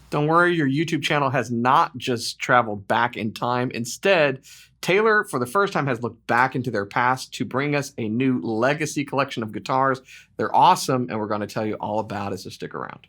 Don't worry, your YouTube channel has not just traveled back in time. Instead, Taylor, for the first time, has looked back into their past to bring us a new legacy collection of guitars. They're awesome, and we're going to tell you all about it, so stick around.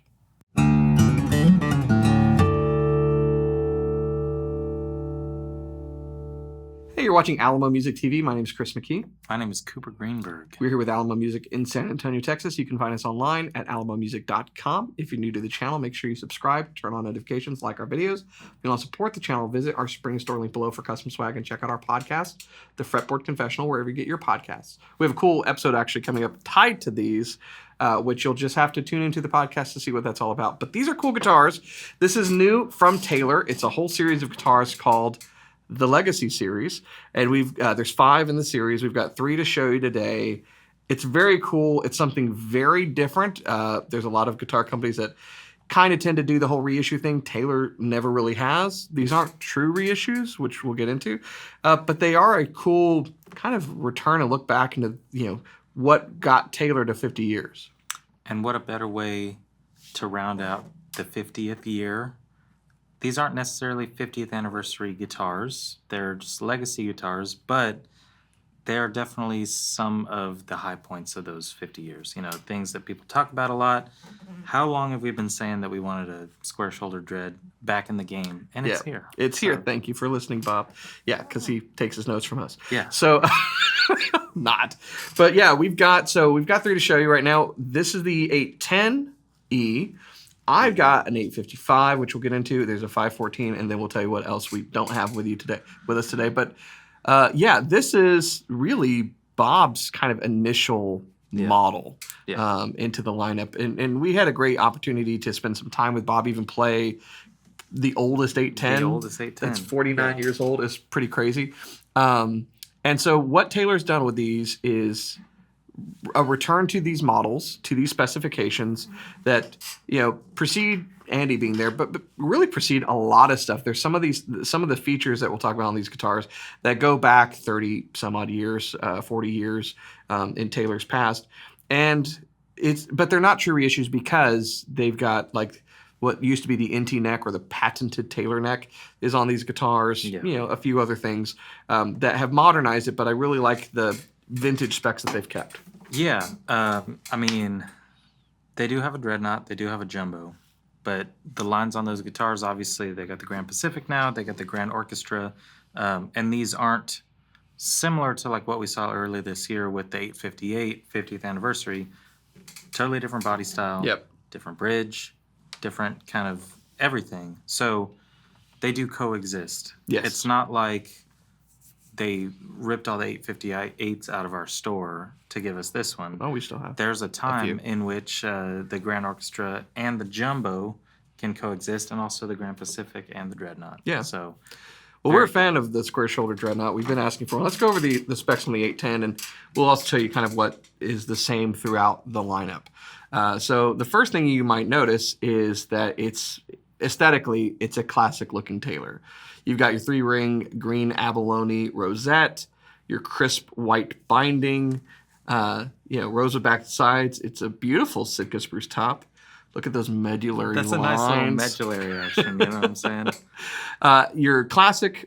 Hey, you're watching Alamo Music TV. My name is Chris McKee. My name is Cooper Greenberg. We're here with Alamo Music in San Antonio, Texas. You can find us online at alamomusic.com. If you're new to the channel, make sure you subscribe, turn on notifications, like our videos. If you want to support the channel, visit our spring store link below for custom swag and check out our podcast, the Fretboard Confessional, wherever you get your podcasts. We have a cool episode actually coming up tied to these, which you'll just have to tune into the podcast to see what that's all about. But these are cool guitars. This is new from Taylor. It's a whole series of guitars called the Legacy series, and we've there's 5 in the series. We've got 3 to show you today. It's very cool. It's something very different. There's a lot of guitar companies that kind of tend to do the whole reissue thing. Taylor never really has. These aren't true reissues, which we'll get into, but they are a cool kind of return and look back into what got Taylor to 50 years. And what a better way to round out the 50th year. These aren't necessarily 50th anniversary guitars. They're just legacy guitars, but they're definitely some of the high points of those 50 years. Things that people talk about a lot. How long have we been saying that we wanted a square shoulder dread back in the game? And it's here. It's here. Thank you for listening, Bob. Yeah, because he takes his notes from us. Yeah. So, not. But yeah, we've got 3 to show you right now. This is the 810E. I've got an 855, which we'll get into. There's a 514, and then we'll tell you what else we don't have with us today. But this is really Bob's kind of initial model into the lineup. And we had a great opportunity to spend some time with Bob, even play the oldest 810. The oldest 810. That's 49 years old. It's pretty crazy. And so what Taylor's done with these is a return to these models, to these specifications that precede Andy being there, but really precede a lot of stuff. There's some of the features that we'll talk about on these guitars that go back 30 some odd years, 40 years in Taylor's past, but they're not true reissues because they've got like what used to be the NT neck or the patented Taylor neck is on these guitars. A few other things that have modernized it, but I really like the vintage specs that they've kept. Yeah, they do have a dreadnought, they do have a jumbo, but the lines on those guitars, obviously, they got the Grand Pacific now, they got the Grand Orchestra, and these aren't similar to like what we saw earlier this year with the 858 50th anniversary. Totally different body style, different bridge, different kind of everything. So they do coexist. Yes. It's not like they ripped all the 858s out of our store to give us this one. Oh, we still have. There's a time in which the Grand Orchestra and the Jumbo can coexist, and also the Grand Pacific and the Dreadnought. Yeah. So, we're a fan of the square shoulder Dreadnought. We've been asking for one. Let's go over the specs on the 810, and we'll also tell you kind of what is the same throughout the lineup. So the first thing you might notice is that it's aesthetically, it's a classic-looking Taylor. You've got your 3-ring green abalone rosette, your crisp white binding, rosewood back sides. It's a beautiful Sitka spruce top. Look at those medullary lines. That's a nice little medullary action, you know what I'm saying? Your classic,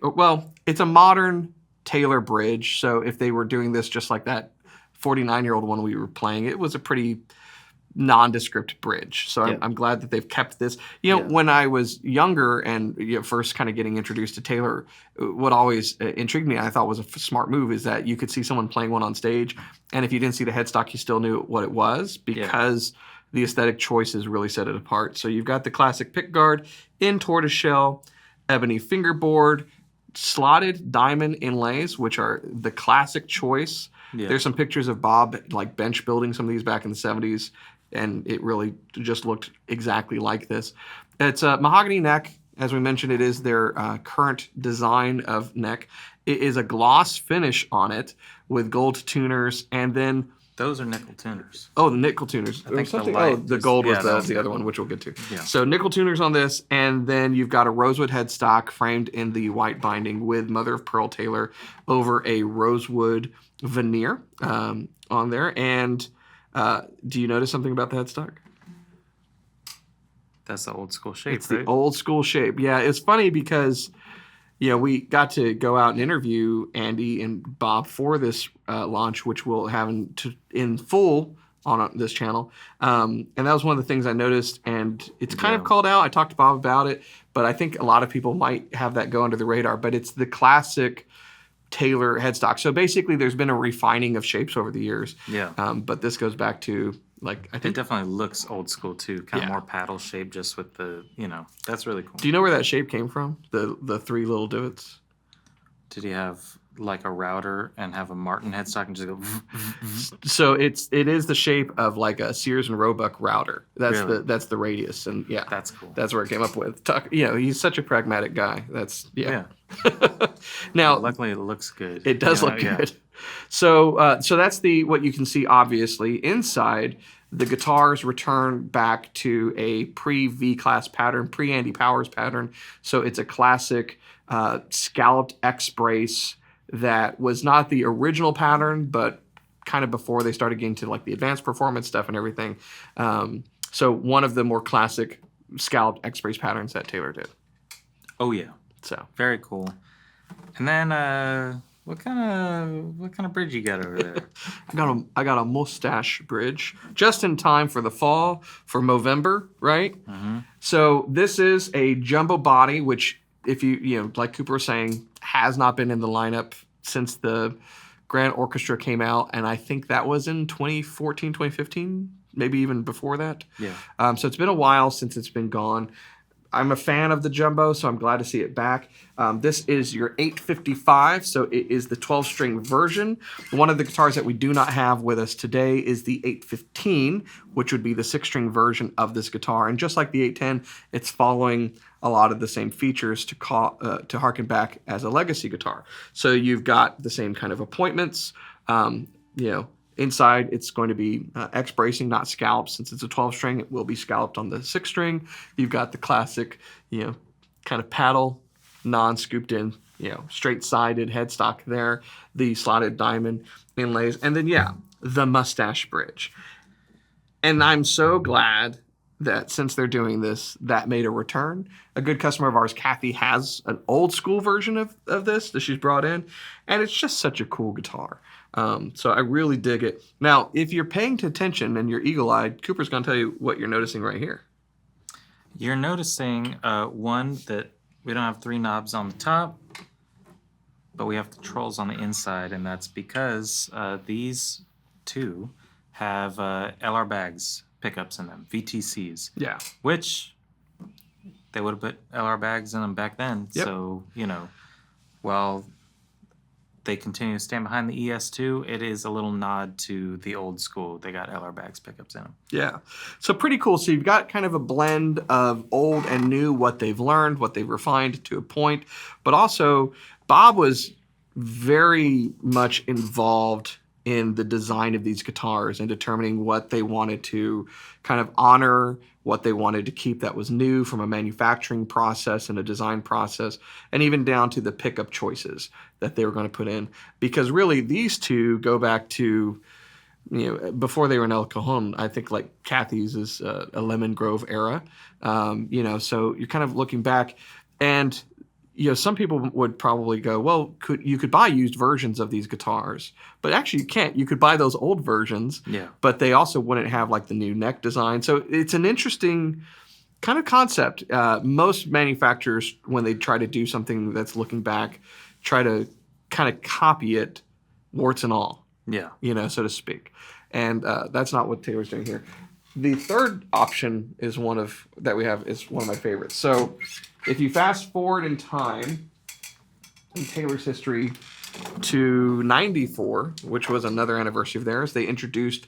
it's a modern Taylor bridge. So if they were doing this just like that 49-year-old one we were playing, it was a pretty nondescript bridge. So I'm glad that they've kept this. When I was younger and first kind of getting introduced to Taylor, what always intrigued me and I thought was a smart move is that you could see someone playing one on stage, and if you didn't see the headstock, you still knew what it was because the aesthetic choices really set it apart. So you've got the classic pickguard in tortoiseshell, ebony fingerboard, slotted diamond inlays, which are the classic choice. There's some pictures of Bob like bench building some of these back in the 70s, and it really just looked exactly like this. It's a mahogany neck. As we mentioned, it is their current design of neck. It is a gloss finish on it with gold tuners, and then those are nickel tuners. Oh, the nickel tuners. I think the gold was the other one, which we'll get to. Yeah. So nickel tuners on this, and then you've got a rosewood headstock framed in the white binding with mother of pearl Taylor over a rosewood veneer on there. And do you notice something about the headstock? That's the old school shape, It's right? the old school shape. Yeah, it's funny because we got to go out and interview Andy and Bob for this launch, which we'll have in full on this channel. And that was one of the things I noticed, and it's kind of called out. I talked to Bob about it, but I think a lot of people might have that go under the radar. But it's the classic Taylor headstock. So basically, there's been a refining of shapes over the years. Yeah. But this goes back to, like, I think it definitely looks old school too, kind of more paddle shape, just with the, that's really cool. Do you know where that shape came from? The three little divots? Did he have like a router and have a Martin headstock and just go? So it is the shape of like a Sears and Roebuck router. That's the radius, and that's cool. That's where it came up with. He's such a pragmatic guy. Yeah. Now, luckily, it looks good. It does look good. So that's what you can see. Obviously, inside the guitars return back to a pre-V class pattern, pre-Andy Powers pattern. So it's a classic scalloped X brace that was not the original pattern, but kind of before they started getting to like the advanced performance stuff and everything. So one of the more classic scalloped X brace patterns that Taylor did. Oh yeah. So very cool. And then what kind of bridge you got over there? I got a mustache bridge just in time for the fall, for Movember, right? Mm-hmm. So this is a jumbo body, which, if you like Cooper was saying, has not been in the lineup since the Grand Orchestra came out, and I think that was in 2014, 2015, maybe even before that. Yeah. So it's been a while since it's been gone. I'm a fan of the jumbo, so I'm glad to see it back. This is your 855, so it is the 12-string version. One of the guitars that we do not have with us today is the 815, which would be the 6-string version of this guitar. And just like the 810, it's following a lot of the same features to harken back as a legacy guitar. So you've got the same kind of appointments, inside, it's going to be X bracing, not scalloped. Since it's a 12-string, it will be scalloped on the 6-string. You've got the classic, kind of paddle, non-scooped in, straight-sided headstock there, the slotted diamond inlays, and then, the mustache bridge. And I'm so glad that since they're doing this, that made a return. A good customer of ours, Kathy, has an old-school version of this that she's brought in, and it's just such a cool guitar. So I really dig it. Now, if you're paying attention and you're eagle-eyed, Cooper's going to tell you what you're noticing right here. You're noticing, one, that we don't have 3 knobs on the top, but we have controls on the inside, and that's because these 2 have LR bags pickups in them, VTCs. Yeah. Which they would have put LR bags in them back then. Yep. So, while they continue to stand behind the ES2, it is a little nod to the old school. They got LR bags pickups in them. Yeah. So pretty cool. So you've got kind of a blend of old and new, what they've learned, what they've refined to a point. But also, Bob was very much involved in the design of these guitars and determining what they wanted to kind of honor, what they wanted to keep that was new from a manufacturing process and a design process, and even down to the pickup choices that they were going to put in. Because really, these 2 go back to, before they were in El Cajon. I think like Kathy's is a Lemon Grove era. So you're kind of looking back, and some people would probably go, well, you could buy used versions of these guitars, but actually you can't. You could buy those old versions, but they also wouldn't have like the new neck design. So it's an interesting kind of concept. Most manufacturers, when they try to do something that's looking back, try to kind of copy it, warts and all, so to speak. And that's not what Taylor's doing here. The third option is one of my favorites. So if you fast forward in time in Taylor's history to 94, which was another anniversary of theirs, they introduced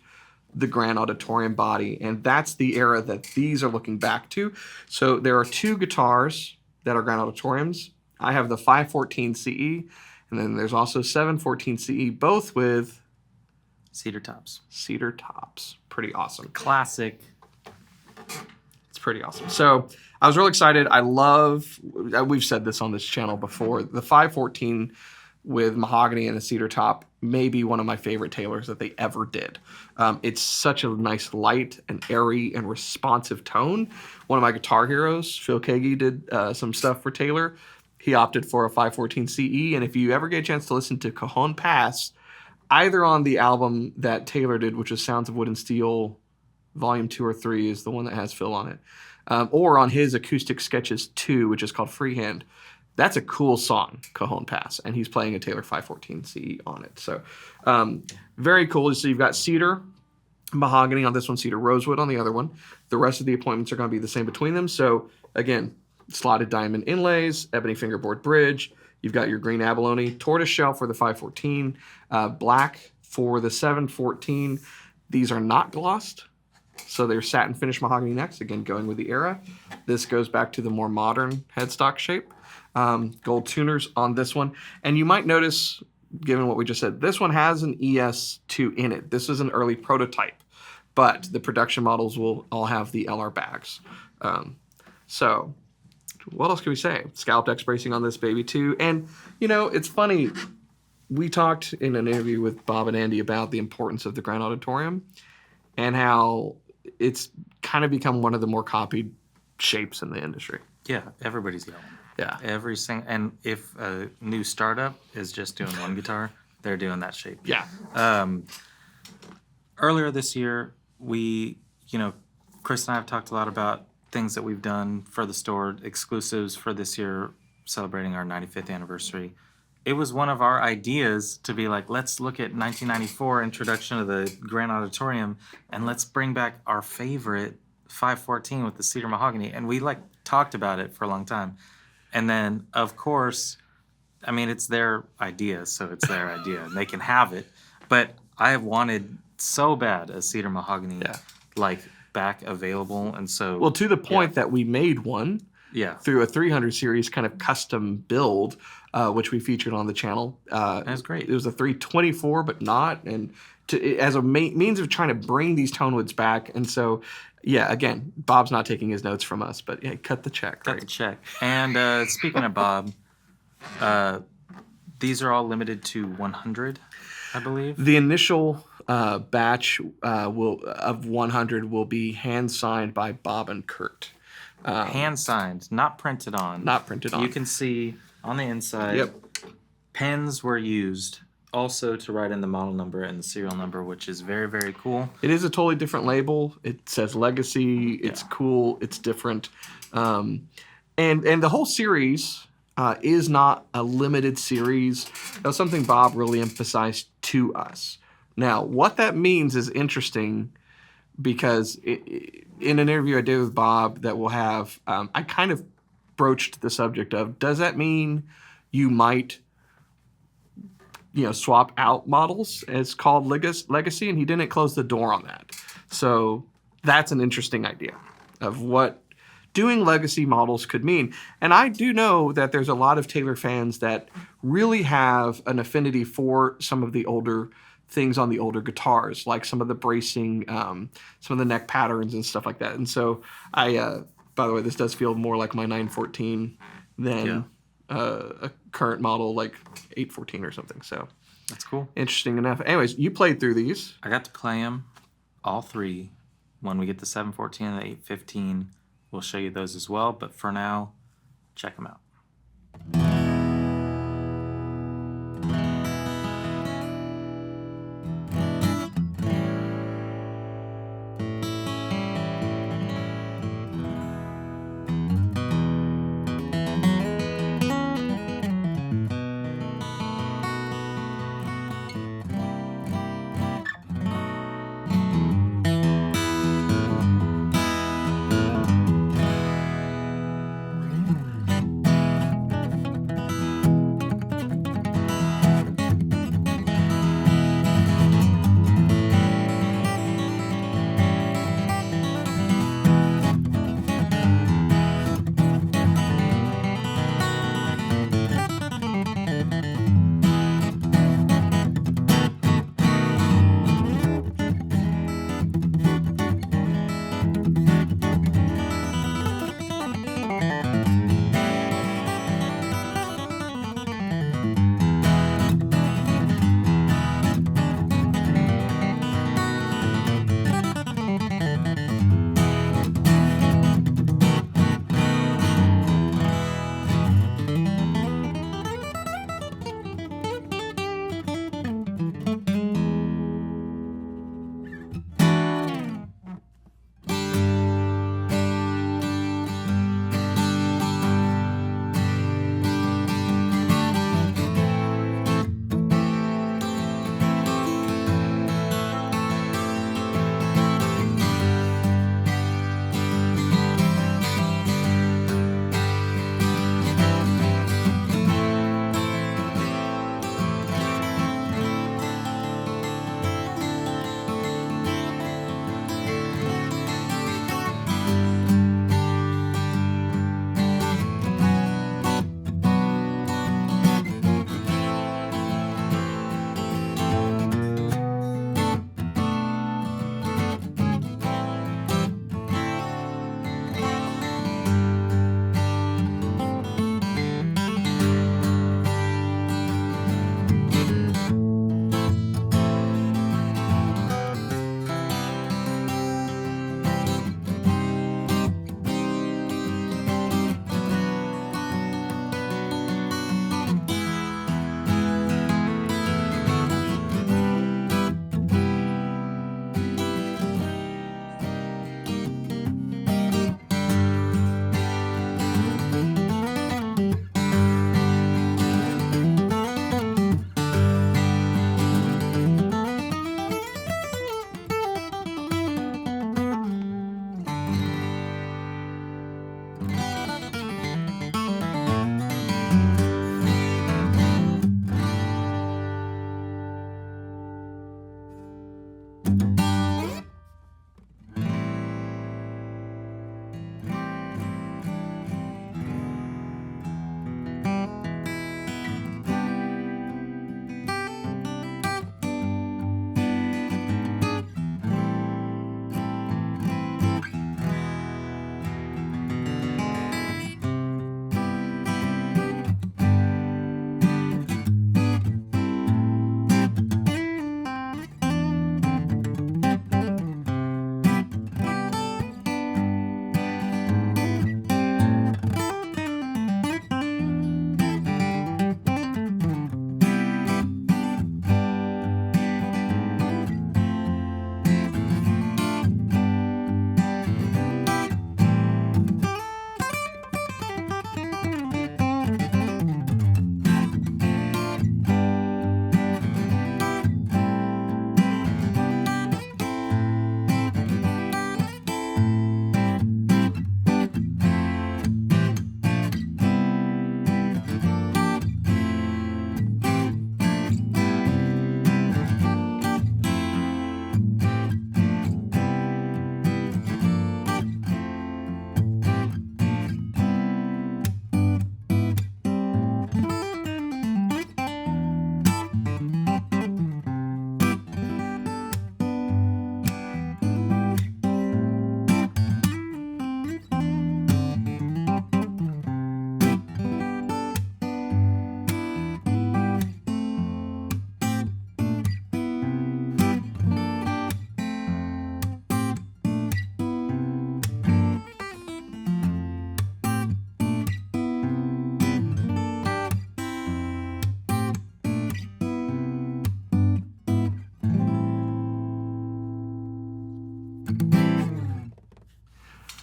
the Grand Auditorium body, and that's the era that these are looking back to. So there are 2 guitars that are Grand Auditoriums. I have the 514 CE, and then there's also 714 CE, both with cedar tops. Cedar tops. Pretty awesome. Classic. It's pretty awesome. So I was really excited. I love, we've said this on this channel before, the 514 with mahogany and a cedar top, maybe one of my favorite Taylors that they ever did. It's such a nice, light and airy and responsive tone. One of my guitar heroes, Phil Kagi, did some stuff for Taylor. He opted for a 514 CE, and if you ever get a chance to listen to Cajon Pass, either on the album that Taylor did, which is Sounds of Wood and Steel, Volume 2 or 3 is the one that has Phil on it, or on his Acoustic Sketches 2, which is called Freehand. That's a cool song, Cajon Pass, and he's playing a Taylor 514 CE on it. So very cool. So you've got cedar, mahogany on this one, cedar rosewood on the other one. The rest of the appointments are going to be the same between them. So again, slotted diamond inlays, ebony fingerboard bridge. You've got your green abalone, tortoise shell for the 514, black for the 714. These are not glossed. So they're satin finish mahogany necks, again, going with the era. This goes back to the more modern headstock shape. Gold tuners on this one. And you might notice, given what we just said, this one has an ES2 in it. This is an early prototype, but the production models will all have the LR bags. So what else can we say? Scalloped X bracing on this baby too. And, you know, it's funny. We talked in an interview with Bob and Andy about the importance of the Grand Auditorium and how it's kind of become one of the more copied shapes in the industry. Yeah, everybody's yelling. Yeah. Every single, and if a new startup is just doing one guitar, they're doing that shape. Yeah. Earlier this year, Chris and I have talked a lot about things that we've done for the store, exclusives for this year, celebrating our 95th anniversary. It was one of our ideas to be like, let's look at 1994 introduction of the Grand Auditorium, and let's bring back our favorite 514 with the cedar mahogany. And we talked about it for a long time. And then, of course, I mean, it's their idea, so it's their idea, and they can have it. But I have wanted so bad a cedar mahogany, back available, and so... Well, to the point that we made one through a 300 series kind of custom build, which we featured on the channel. That's great. It was a 324, but not, and as a means of trying to bring these tone woods back, and so... Yeah, again, Bob's not taking his notes from us, but yeah, cut the check. Cut the check. And speaking of Bob, these are all limited to 100, I believe. The initial batch of 100 will be hand-signed by Bob and Kurt. Hand-signed, not printed on. Not printed on. You can see on the inside, pens were used also to write in the model number and the serial number, which is very, very cool. It is a totally different label. It says Legacy. It's cool. It's different. And the whole series is not a limited series. That was something Bob really emphasized to us. Now, what that means is interesting because in an interview I did with Bob that we'll have, I kind of broached the subject of, does that mean you might swap out models as called Legacy, and he didn't close the door on that. So that's an interesting idea of what doing Legacy models could mean. And I do know that there's a lot of Taylor fans that really have an affinity for some of the older things on the older guitars, like some of the bracing, some of the neck patterns and stuff like that. And so by the way, this does feel more like my 914 than a current model like 814 or something. So that's cool. Interesting enough. Anyways, you played through these. I got to play them, all three. When we get the 714 and the 815, we'll show you those as well. But for now, check them out.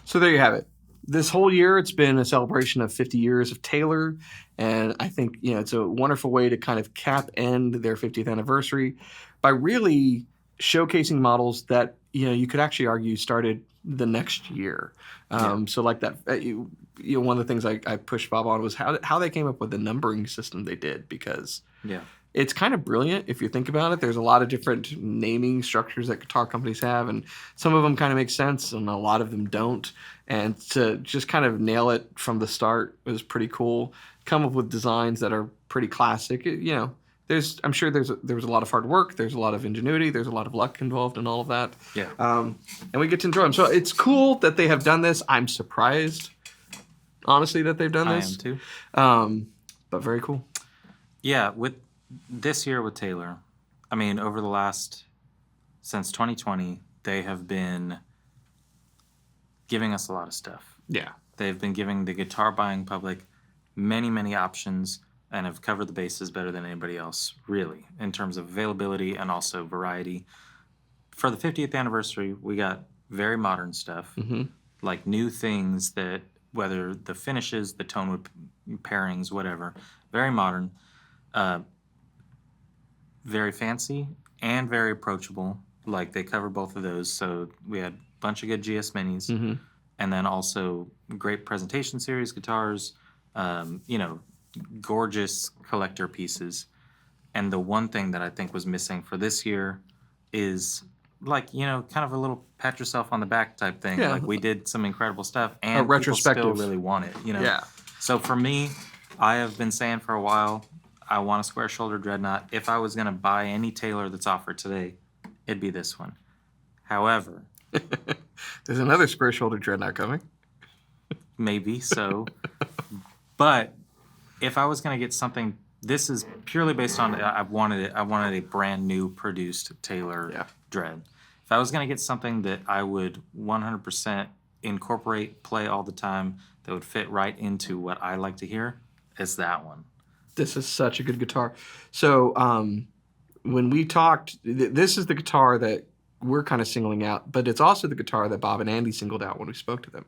So there you have it. This whole year, it's been a celebration of 50 years of Taylor, and I think it's a wonderful way to kind of end their 50th anniversary by really showcasing models that you could actually argue started the next year. So like that, one of the things I pushed Bob on was how they came up with the numbering system they did, because it's kind of brilliant if you think about it. There's a lot of different naming structures that guitar companies have, and some of them kind of make sense and a lot of them don't. And to just kind of nail it from the start was pretty cool. Come up with designs that are pretty classic. I'm sure there was a lot of hard work. There's a lot of ingenuity. There's a lot of luck involved in all of that. Yeah. And we get to enjoy them. So it's cool that they have done this. I'm surprised, honestly, that they've done this. I am too. But very cool. Yeah, with this year with Taylor, I mean, since 2020, they have been giving us a lot of stuff. Yeah. They've been giving the guitar buying public many, many options and have covered the bases better than anybody else, really, in terms of availability and also variety. For the 50th anniversary, we got very modern stuff, like new things that, whether the finishes, the tone wood pairings, whatever, very modern, very fancy, and very approachable. Like, they cover both of those. So we had a bunch of good GS Minis, and then also great presentation series guitars, gorgeous collector pieces. And the one thing that I think was missing for this year is, kind of a little pat yourself on the back type thing. Yeah. Like, we did some incredible stuff, and people still really want it, Yeah. So for me, I have been saying for a while, I want a square shoulder dreadnought. If I was going to buy any Taylor that's offered today, it'd be this one. However, there's another square shoulder dreadnought coming. Maybe so. But if I was going to get something, this is purely based on I wanted a brand new produced Taylor Dread. If I was going to get something that I would 100% incorporate, play all the time, that would fit right into what I like to hear, it's that one. This is such a good guitar. So when we talked, this is the guitar that we're kind of singling out, but it's also the guitar that Bob and Andy singled out when we spoke to them.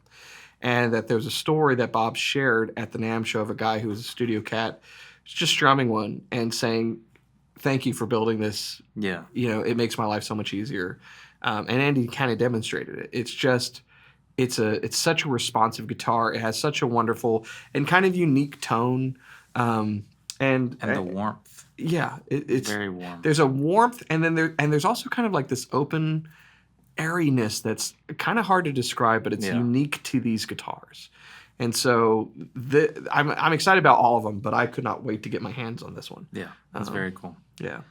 And that there's a story that Bob shared at the NAMM show of a guy who was a studio cat, just strumming one and saying, "Thank you for building this. Yeah. It makes my life so much easier." And Andy kind of demonstrated it. It's just, it's such a responsive guitar. It has such a wonderful and kind of unique tone. And the warmth. Yeah, it's very warm. There's a warmth, and then there's also kind of like this open airiness that's kind of hard to describe, but it's unique to these guitars. And so I'm excited about all of them, but I could not wait to get my hands on this one. Yeah, that's very cool. Yeah.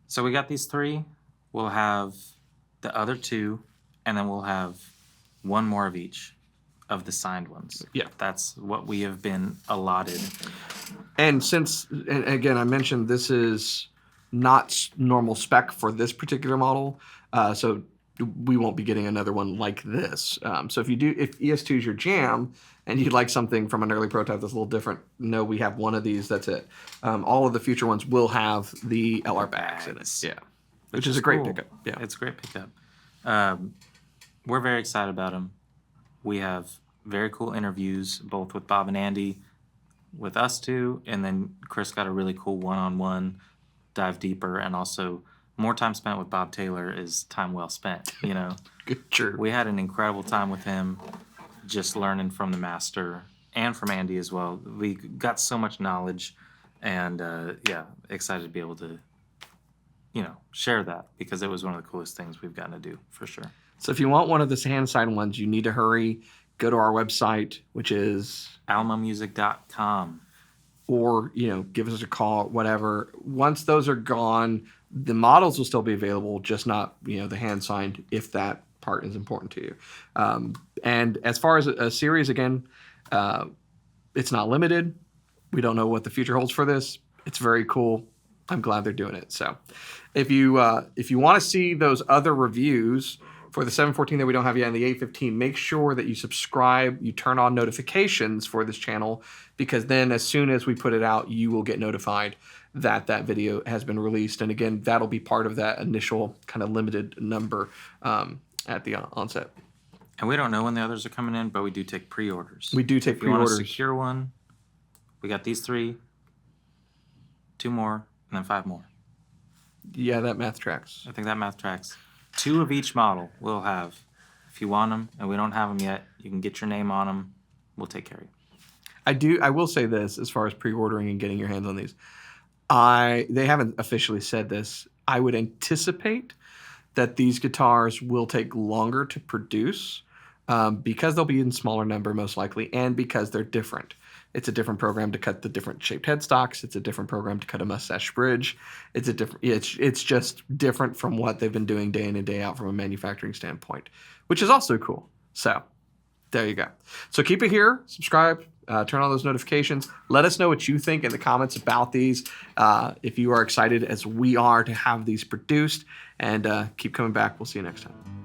So we got these three. We'll have the other two, and then we'll have one more of each of the signed ones. Yeah. That's what we have been allotted. And again, I mentioned this is not normal spec for this particular model, so we won't be getting another one like this. So if ES2 is your jam and you'd like something from an early prototype that's a little different, no, we have one of these. That's it. All of the future ones will have the LR bags in it. Yeah, which is a great pickup. Yeah, it's a great pickup. We're very excited about them. We have very cool interviews, both with Bob and Andy, with us two, and then Chris got a really cool one-on-one dive deeper, and also more time spent with Bob Taylor is time well spent, True. We had an incredible time with him, just learning from the master and from Andy as well. We got so much knowledge, and excited to be able to, share that, because it was one of the coolest things we've gotten to do, for sure. So if you want one of the hand-signed ones, you need to hurry. Go to our website, which is alamomusic.com. Or, give us a call, whatever. Once those are gone, the models will still be available, just not, the hand-signed, if that part is important to you. And as far as a series, again, it's not limited. We don't know what the future holds for this. It's very cool. I'm glad they're doing it. So if you want to see those other reviews for the 714 that we don't have yet and the 815, make sure that you subscribe, you turn on notifications for this channel, because then as soon as we put it out, you will get notified that video has been released. And again, that'll be part of that initial kind of limited number at the onset. And we don't know when the others are coming in, but we do take pre-orders. We do take If you want to pre-orders. secure one, we got these 3, 2 more, and then 5 more. Yeah, that math tracks. I think that math tracks. 2 of each model we'll have. If you want them and we don't have them yet, you can get your name on them. We'll take care of you. I will say this as far as pre-ordering and getting your hands on these. They haven't officially said this. I would anticipate that these guitars will take longer to produce because they'll be in smaller number most likely, and because they're different. It's a different program to cut the different shaped headstocks. It's a different program to cut a mustache bridge. It's just different from what they've been doing day in and day out from a manufacturing standpoint, which is also cool. So there you go. So keep it here, subscribe, turn on those notifications. Let us know what you think in the comments about these. If you are excited as we are to have these produced, and keep coming back. We'll see you next time.